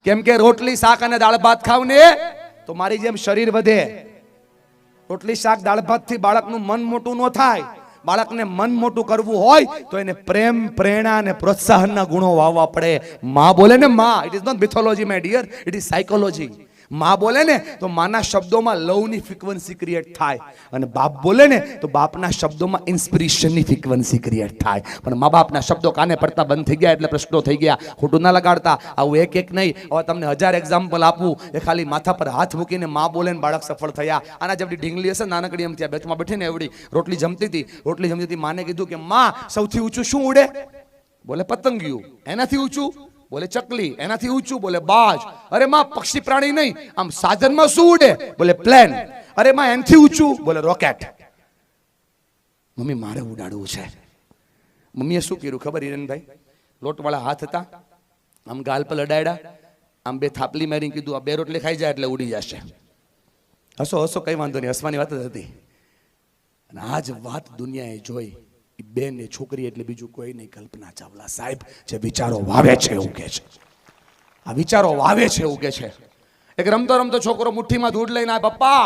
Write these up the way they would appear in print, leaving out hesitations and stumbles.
કેમ કે રોટલી શાક અને દાળ ભાત ખાવ ને તો મારી જેમ શરીર વધે. રોટલી શાક દાળ ભાત થી બાળકનું મન મોટું ન થાય. બાળકને મન મોટું કરવું હોય તો એને પ્રેમ, પ્રેરણા અને પ્રોત્સાહનના ગુણો વાવવા પડે. માં બોલે ને માં, it is not mythology my dear, it is psychology. માં બોલે ને તો માના શબ્દોમાં લવની ફ્રીક્વન્સી ક્રિએટ થાય, અને બાપ બોલે ને તો બાપના શબ્દોમાં ઇન્સ્પિરેશનની ફ્રીક્વન્સી ક્રિએટ થાય. પણ મા બાપના શબ્દો કાને પડતા બંધ થઈ ગયા એટલે પ્રશ્નો થઈ ગયા. ખોટું ના લગાડતા, આવું એક એક નહીં, હવે તમને 1000 એક્ઝામ્પલ આપું. એ ખાલી માથા પર હાથ મૂકીને માં બોલે ને બાળક સફળ થયા. આના જેવડી ઢીંગલી હશે નાનકડી એમ ત્યાં બેઠમાં બેઠીને એવડી રોટલી જમતી હતી. માને કીધું કે માં સૌથી ઊંચું શું ઉડે? બોલે પતંગિયું. એનાથી ઊંચું? બોલે ચકલી. એનાથી ઊંચું? બોલે બાજ. અરે માં પક્ષી પ્રાણી નહીં, આમ સાધનમાં શું ઉડે? બોલે પ્લેન. અરે માં એનાથી ઊંચું? બોલે રોકેટ. મમ્મી મારે ઉડાડવું છે. મમ્મીએ શું કર્યું ખબર હિરેનભાઈ? લોટવાળા હાથ હતા, આમ ગાલ પર લડાડ્યા, આમ બે થાપલી મારીને કીધું આ બે રોટલી ખાઈ જાય એટલે ઉડી જશે. હસો હસો, કઈ વાંધો નહીં, હસવાની વાત જ હતી. અને આ જ વાત દુનિયાએ જોઈ. બેન એ છોકરી એટલે બીજું કોઈ નહીં, કલ્પના ચાવલા સાહેબ, જે વિચારો વાવે છે એવું કે છે. આ વિચારો વાવે છે એવું કે છે. એક રમતો રમતો છોકરો મુઠ્ઠીમાં ધૂળ લઈને આવે, પપ્પા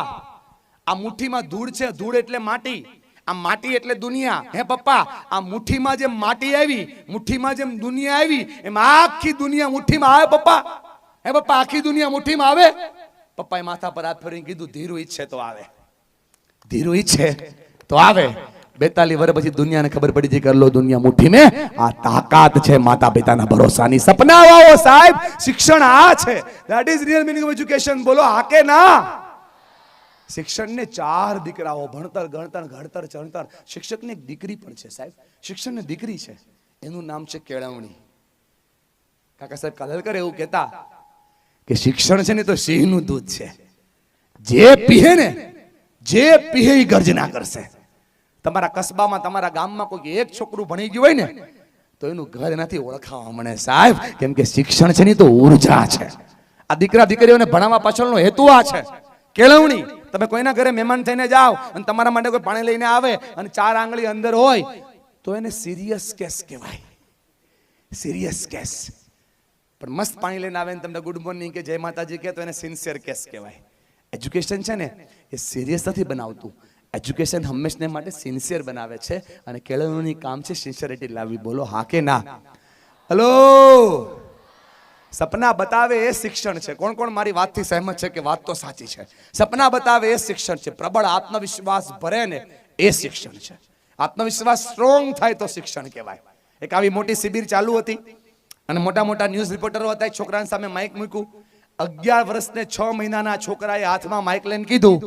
આ મુઠ્ઠીમાં ધૂળ છે, ધૂળ એટલે માટી, આ માટી એટલે દુનિયા. હે પપ્પા, આ મુઠ્ઠીમાં જેમ માટી આવી, મુઠ્ઠીમાં જેમ દુનિયા આવી, એમ આખી દુનિયા મુઠ્ઠીમાં આવે પપ્પા. હે પપ્પા, આખી દુનિયા મુઠ્ઠીમાં આવે? પપ્પાએ માથા પર હાથ ફેરવીને કીધું ધીરુ ઈચ્છે તો આવે, ધીરુ ઈચ્છે તો આવે. 42 વર્ષ પછી દુનિયાને ખબર પડી છે કે લો દુનિયા મુઠ્ઠી મેં. આ તાકાત છે માતા પિતાના ભરોસાની. સપના વાવો સાહેબ, શિક્ષણ આ છે. That is real meaning of education. બોલો હા કે ના? શિક્ષણને 4 દીકરાઓ, ભણતર ગણતર ઘડતર ચણતર. શિક્ષકને એક દીકરી પણ છે સાહેબ, શિક્ષણને દીકરી છે, એનું નામ છે કેળવણી. કાકા સાહેબ કાલેલકર એવું કહેતા કે શિક્ષણ છે ને તો સિંહનું દૂધ છે, જે પીએ ને, જે પીએ એ ગર્જના કરશે. તમારા કસ્બામાં, તમારા ગામમાં કોઈ એક છોકરું ભણી ગયું હોય ને તો એનું ઘર એનાથી ઓળખાવા મળે સાહેબ, કેમ કે શિક્ષણ છે ને તો ઉર્જા છે. આ દીકરા દીકરીઓને ભણાવવા પાછળનો હેતુ આ છે, કેળવણી. તમે કોઈના ઘરે મહેમાન થઈને જાઓ અને તમારા માટે કોઈ પાણી લઈને આવે અને 4 આંગળી અંદર હોય તો એને સિરિયસ કેસ કહેવાય, સિરિયસ કેસ. પણ મસ્ત પાણી લઈને આવે ને તમને ગુડ મોર્નિંગ કે જય માતાજી કે તો એને સિન્સિયર કેસ કહેવાય. એજ્યુકેશન છે ને એ સિરિયસ નથી બનાવતું, એજ્યુકેશન હંમેશા માટે સિન્સિયર બનાવે છે, અને કેળવણીની કામ છે સિન્સિયરિટી લાવવી. બોલો હા કે ના? હલો, સપના બતાવે એ શિક્ષણ છે. કોણ કોણ મારી વાતથી સહેમત છે કે વાત તો સાચી છે? સપના બતાવે એ શિક્ષણ છે. પ્રબળ આત્મવિશ્વાસ ભરે ને એ શિક્ષણ છે. આત્મવિશ્વાસ સ્ટ્રોંગ થાય તો શિક્ષણ કહેવાય. એક આવી મોટી શિબિર ચાલુ હતી અને મોટા મોટા ન્યૂઝ રિપોર્ટરો હતા. છોકરાની સામે માઇક મૂક્યું. 11 વર્ષને 6 મહિનાના છોકરાએ હાથમાં માઇક લઈને કીધું,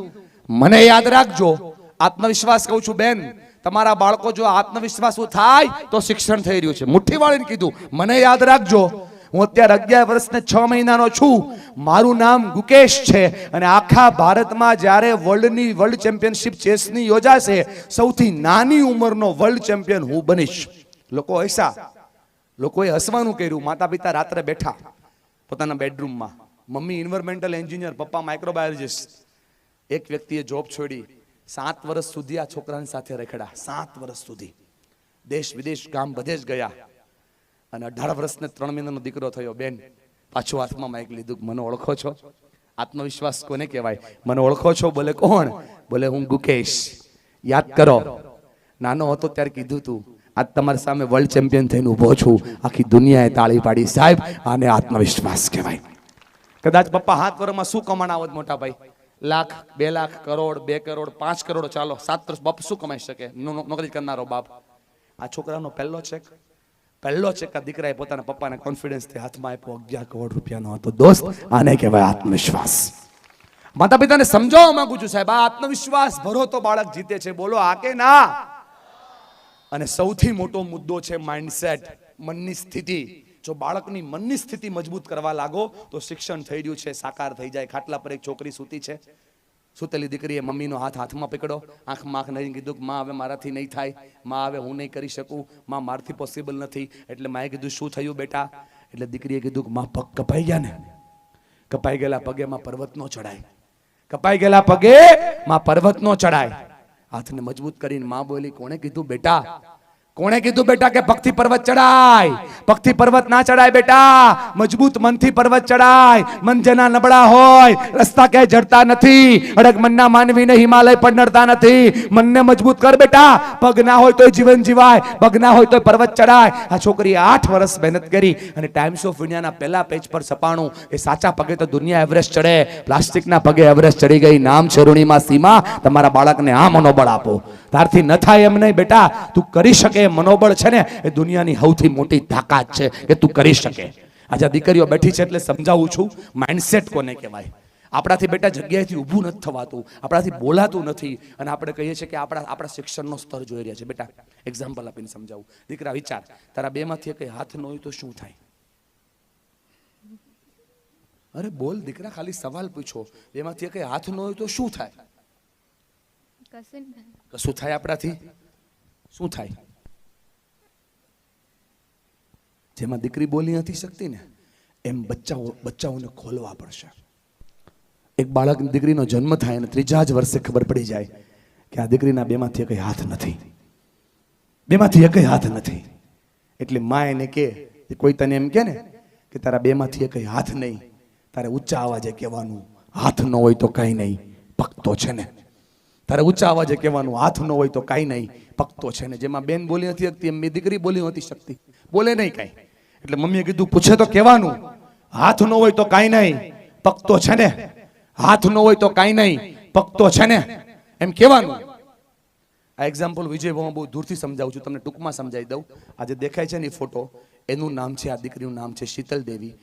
મને યાદ રાખજો, આત્મવિશ્વાસ કહું છું બેન, તમારા બાળકો જો આત્મવિશ્વાસુ થાય તો શિક્ષણ થઈ રહ્યું છે. મુઠ્ઠી વાળીને કીધું, મને યાદ રાખજો, હું અત્યારે 11 વર્ષને 6 મહિનાનો છું, મારું નામ ગુકેશ છે, અને આખા ભારતમાં જ્યારે વર્લ્ડ ચેમ્પિયનશિપ ચેસની યોજાશે, સૌથી નાની ઉંમરનો વર્લ્ડ ચેમ્પિયન હું બનીશ. લોકો હસ્યા, લોકોએ હસવાનું કર્યું. માતા પિતા રાત્રે બેઠા પોતાના બેડરૂમમાં, મમ્મી એન્વાયરમેન્ટલ એન્જિનિયર, પપ્પા માઇક્રોબાયોલોજિસ્ટ. એક વ્યક્તિએ જોબ છોડી 7 વર્ષ સુધી આ છોકરાની સાથે રખડ્યા. 7 વર્ષ સુધી દેશ વિદેશ ગામ બધે જ ગયા, અને 18 વર્ષને 3 મહિનાનો દીકરો થયો. બેન પાછો હાથમાં માઇક લીધું, મને ઓળખો છો? આત્મવિશ્વાસ કોને કહેવાય? મને ઓળખો છો? બોલે કોણ? બોલે હું ગુકેશ. યાદ કરો, નાનો હતો ત્યારે કીધું તું, આજ તમારી સામે વર્લ્ડ ચેમ્પિયન થઈને ઊભો છું. આખી દુનિયાએ તાળી પાડી. સાહેબ આને આત્મવિશ્વાસ કહેવાય. કદાચ પપ્પા 7 વર્ષમાં શું કમાણા આવત મોટા ભાઈ? લાખ, 2 લાખ, કરોડ, 2 કરોડ, 5 કરોડ, ચાલો 7 વર્ષ બાપ શું કમાઈ શકે? નોકરી કરનારો બાપ. આ છોકરાનો પહેલો ચેક આ દીકરાએ પોતાના પપ્પાને કોન્ફિડન્સથી હાથમાં આપ્યો. 11 કરોડ રૂપિયાનો હતો. દોસ્ત આને કહેવાય આત્મવિશ્વાસ. માતા પિતાને સમજાવવા માંગુ છું સાહેબ, આ આત્મવિશ્વાસ ભરો તો બાળક જીતે છે. બોલો હા કે ના? અને સૌથી મોટો મુદ્દો છે માઇન્ડસેટ, મનની સ્થિતિ. જો બાળકની મનની સ્થિતિ મજબૂત કરવા લાગો તો શિક્ષણ થઈ રહ્યું છે સાકાર થઈ જાય. ખાટલા પર એક છોકરી સૂતી છે, સૂતેલી દીકરીએ મમ્મીનો હાથમાં પકડ્યો, આંખમાં આંખ નહીં, કીધું કે માં હવે મારાથી નહીં થાય, માં હવે હું નહીં કરી શકું, માં મારથી પોસિબલ નથી. એટલે માએ કીધું શું થયું બેટા? એટલે દીકરીએ કીધું કે માં પગ કપાઈ ગયા ને. કપાઈ ગયેલા પગે માં પર્વત નો ચડાય, કપાઈ ગયેલા પગે માં પર્વત નો ચડાય. હાથને મજબૂત કરીને માં બોલી, કોણે કીધું બેટા? કોણે કીધું બેટા કે પગથી પર્વત ચડાય? પગથી પર્વત ના ચડાય બેટા, મજબૂત મનથી પર્વત ચડાય. મન જેના નબળા હોય રસ્તા ક્યાંય જડતા નથી. અડગ મનના માનવીને હિમાલય પણ નડતા નથી. મનને મજબૂત કર બેટા. પગ ના હોય તોય જીવન જીવાય, પગ ના હોય તોય પર્વત ચડાય. આ છોકરીએ 8 વર્ષ મહેનત કરી અને ટાઈમ્સ ઓફ ઇન્ડિયાના પહેલા પેજ પર છપાણું એ સાચા પગે તો દુનિયા એવરેસ્ટ ચડે, પ્લાસ્ટિકના પગે એવરેસ્ટ ચડી ગઈ. નામ છે અરુણિમા સીમા. તમારા બાળકને આ મનોબળ આપો. તારથી ન થાય એમ નહીં બેટા, તું કરી શકે. મનોબળ છે ને એ દુનિયાની સૌથી મોટી તાકાત છે કે તું કરી શકે. આજે દીકરીઓ બેઠી છે એટલે સમજાવું છું માઇન્ડસેટ કોને કહેવાય. આપણાથી બેટા જગ્યાએથી ઊભું નથી થવાતું, આપણાથી બોલાતું નથી અને આપણે કહીએ છીએ કે આપણા શિક્ષણનો સ્તર જોઈ રહ્યા છે. બેટા એક્ઝામ્પલ આપીને સમજાવું. દીકરા વિચાર, તારા બેમાંથી કઈ હાથ ન હોય તો શું થાય? અરે બોલ દીકરા, ખાલી સવાલ પૂછો. બેમાંથી કઈ હાથ ન હોય તો શું થાય? કશું થાય આપણાથી? શું થાય? જેમાં દીકરી બોલી નથી શકતી ને એમ બચ્ચાઓને ખોલવા પડશે. એક બાળક દીકરીનો જન્મ થાય અને 3જા જ વર્ષે ખબર પડી જાય કે આ દીકરીના બેમાંથી એકય હાથ નથી, બેમાંથી એકય હાથ નથી. એટલે માં એને કે, કોઈ તને એમ કે ને કે તારા બેમાંથી એકય હાથ નહીં, તારે ઊંચા અવાજે કહેવાનું હાથ ન હોય તો કાંઈ નહીં, પકતો છે ને. તારે ઊંચા અવાજે કહેવાનું હાથ ન હોય તો કાંઈ નહીં, પકતો છે ને. જેમાં બેન બોલી નથી શકતી એમ દીકરી બોલી નથી શકતી, બોલે નહીં કાંઈ. એટલે મમ્મીએ કીધું પૂછે તો કહેવાનું હાથ ન હોય તો કાંઈ નહીં, પકતો છે ને. હાથ ન હોય તો કાંઈ નહીં, પકતો છે ને, એમ કહેવાનું. આ એક્ઝામ્પલ વિજય બહુ દૂરથી સમજાવું છું, તમને ટૂંકમાં સમજાવી દઉં. આજે દેખાય છે ને એ ફોટો, એનું નામ છે, આ દીકરીનું નામ છે શીતલ દેવી.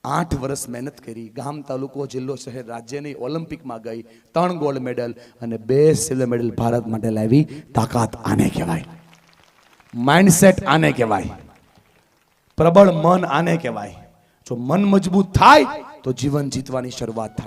8 વર્ષ મહેનત કરી, ગામ, તાલુકો, જિલ્લો, શહેર, રાજ્યની ઓલિમ્પિકમાં ગઈ, 3 ગોલ્ડ મેડલ અને 2 સિલ્વર મેડલ ભારત માટે લાવી. તાકાત આને કહેવાય, માઇન્ડસેટ આને કહેવાય, પ્રબળ મન આને કહેવાય. જો મન મજબૂત થાય તો જીવન જીતવાની શરૂઆત થાય.